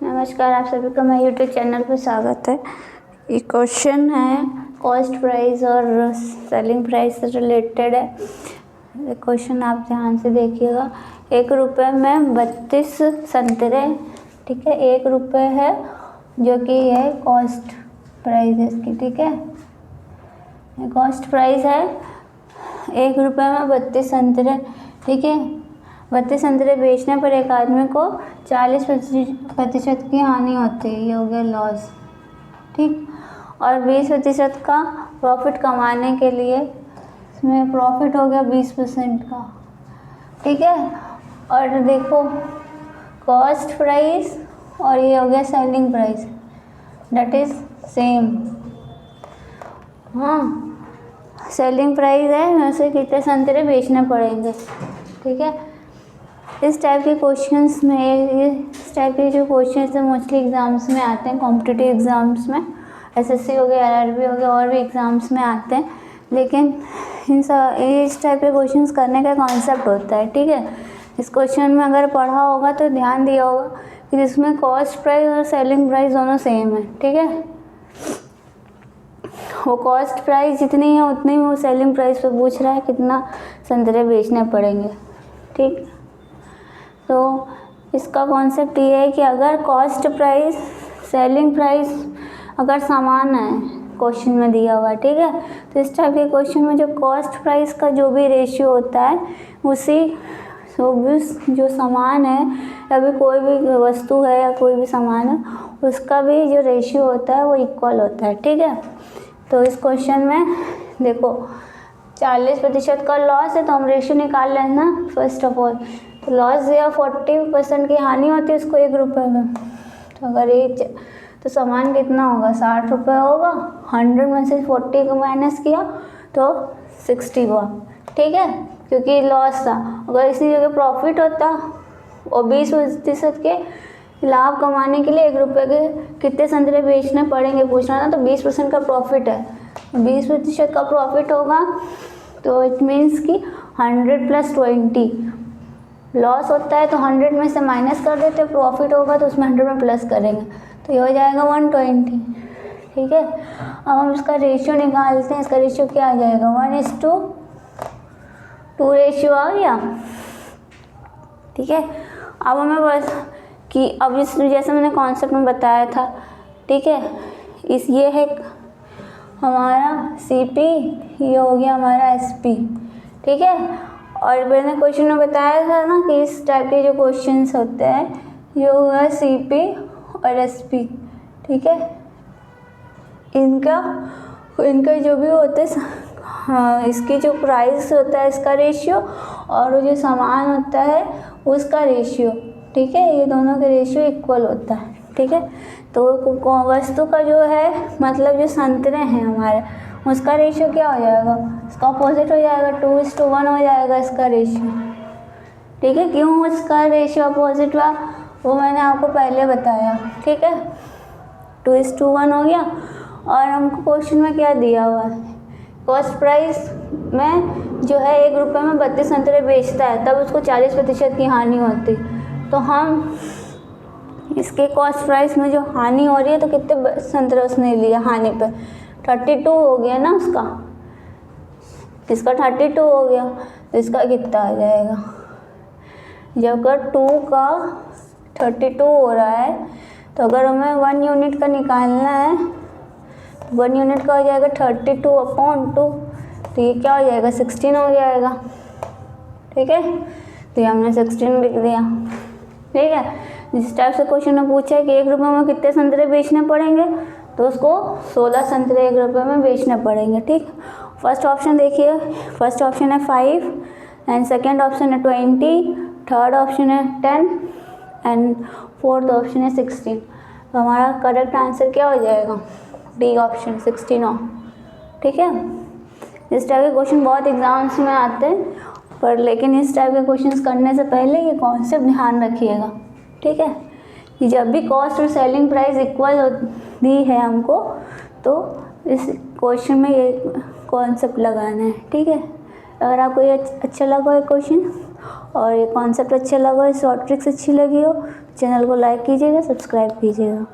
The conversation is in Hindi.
नमस्कार, आप सभी का मेरे यूट्यूब चैनल पर स्वागत है। ये क्वेश्चन है कॉस्ट प्राइस और सेलिंग प्राइस से रिलेटेड है। क्वेश्चन आप ध्यान से देखिएगा। 1 रुपये में 32 संतरे, ठीक है। 1 रुपये है जो कि है कॉस्ट प्राइस है इसकी, ठीक है। कॉस्ट प्राइस है 1 रुपये में 32 संतरे, ठीक है। 32 संतरे बेचने पर एक आदमी को 40% की हानि होती है, ये हो गया लॉस, ठीक। और 20% का प्रॉफिट कमाने के लिए इसमें प्रॉफिट हो गया 20% का, ठीक है। और देखो कॉस्ट प्राइस और ये हो गया selling price, that is same. हाँ, सेलिंग प्राइस है वैसे कितने संतरे बेचने पड़ेंगे, ठीक है। इस टाइप के क्वेश्चंस में, इस टाइप के जो क्वेश्चंस हैं मोस्टली एग्ज़ाम्स में आते हैं, कॉम्पिटिटिव एग्ज़ाम्स में, एसएससी हो गया, आरआरबी हो गया, और भी एग्ज़ाम्स में आते हैं। लेकिन इस टाइप के क्वेश्चंस करने का कॉन्सेप्ट होता है, ठीक है। इस क्वेश्चन में अगर पढ़ा होगा तो ध्यान दिया होगा कि जिसमें कॉस्ट प्राइस और सेलिंग प्राइस दोनों सेम है, ठीक है। वो कॉस्ट प्राइस जितनी है उतनी ही वो सेलिंग प्राइस पे पूछ रहा है कितना संतरे बेचने पड़ेंगे, ठीक। तो इसका कॉन्सेप्ट ये है कि अगर कॉस्ट प्राइस सेलिंग प्राइस अगर समान है क्वेश्चन में दिया हुआ है, ठीक है, तो इस टाइप के क्वेश्चन में जो कॉस्ट प्राइस का जो भी रेशियो होता है उसी जो सामान है या भी कोई भी वस्तु है या कोई भी सामान है उसका भी जो रेशियो होता है वो इक्वल होता है, ठीक है। तो इस क्वेश्चन में देखो 40% का लॉस है तो हम रेशियो निकाल लेना फर्स्ट ऑफ ऑल। तो लॉस या 40% की हानि होती है उसको 1 रुपये में। तो अगर ये तो सामान कितना होगा, 60 रुपये होगा। 100 में से 40 को माइनस किया तो 60 हुआ, ठीक है, क्योंकि लॉस था। अगर इसी जगह प्रॉफिट होता और 20% के लाभ कमाने के लिए 1 रुपये के कितने संतरे बेचने पड़ेंगे पूछना था, तो 20% का प्रॉफिट है। 20% का प्रॉफिट होगा तो इट मीन्स कि 100 + 20 लॉस होता है तो 100 में से माइनस कर देते, प्रॉफिट होगा तो उसमें 100 में प्लस करेंगे तो ये हो जाएगा 120, ठीक है। अब हम इसका रेशियो निकालते हैं। इसका रेशियो क्या आ जाएगा, 1:2 रेशियो आ गया, ठीक है। अब हमें बस कि अब इस जैसे मैंने कॉन्सेप्ट में बताया था, ठीक है, ये है हमारा CP, ये हो गया हमारा SP, ठीक है। और मैंने क्वेश्चन में बताया था ना कि इस टाइप के जो क्वेश्चंस होते हैं ये हुआ CP और SP, ठीक है। इनका जो भी होते हैं, हाँ, इसकी जो प्राइस होता है इसका रेशियो और वो जो सामान होता है उसका रेशियो, ठीक है, ये दोनों का रेशियो इक्वल होता है, ठीक है। तो वस्तु का जो है मतलब जो संतरे हैं हमारे उसका रेशियो क्या हो जाएगा, इसका अपोजिट हो जाएगा, 2:1 हो जाएगा इसका रेशियो, ठीक है। क्यों इसका रेशियो अपोजिट हुआ वो मैंने आपको पहले बताया, ठीक है। 2:1 हो गया। और हमको क्वेश्चन में क्या दिया हुआ है, कॉस्ट प्राइस में जो है 1 रुपये में 32 संतरे बेचता है तब उसको 40% की हानि होती। तो हम इसके कॉस्ट प्राइस में जो हानि हो रही है तो कितने संतरे उसने लिया हानि पे, 32 हो गया ना उसका, इसका 32 हो गया तो इसका कितना आ जाएगा, जब अगर 2 का 32 हो रहा है तो अगर हमें 1 यूनिट का निकालना है, 1 यूनिट का हो जाएगा 32/2, तो ये क्या हो जाएगा 16 हो जाएगा, ठीक है। तो ये हमने 16 लिख दिया, ठीक है। जिस टाइप से क्वेश्चन में पूछा है कि 1 रुपये में कितने संतरे बेचने पड़ेंगे तो उसको 16 संतरे 1 रुपये में बेचने पड़ेंगे, ठीक। फर्स्ट ऑप्शन देखिए, फर्स्ट ऑप्शन है 5 एंड सेकेंड ऑप्शन है 20, थर्ड ऑप्शन है 10 एंड फोर्थ ऑप्शन है 16। तो हमारा करेक्ट आंसर क्या हो जाएगा, डी ऑप्शन 16, ठीक है। इस टाइप के क्वेश्चन बहुत एग्जाम्स में आते हैं पर लेकिन इस टाइप के क्वेश्चंस करने से पहले ये कॉन्सेप्ट ध्यान रखिएगा, ठीक है, कि जब भी कॉस्ट और सेलिंग प्राइस इक्वल दी है हमको तो इस क्वेश्चन में ये कॉन्सेप्ट लगाना है, ठीक है। अगर आपको ये अच्छा लगा है क्वेश्चन और ये कॉन्सेप्ट अच्छा लगा हो, शॉर्ट ट्रिक्स अच्छी लगी हो, चैनल को लाइक कीजिएगा, सब्सक्राइब कीजिएगा।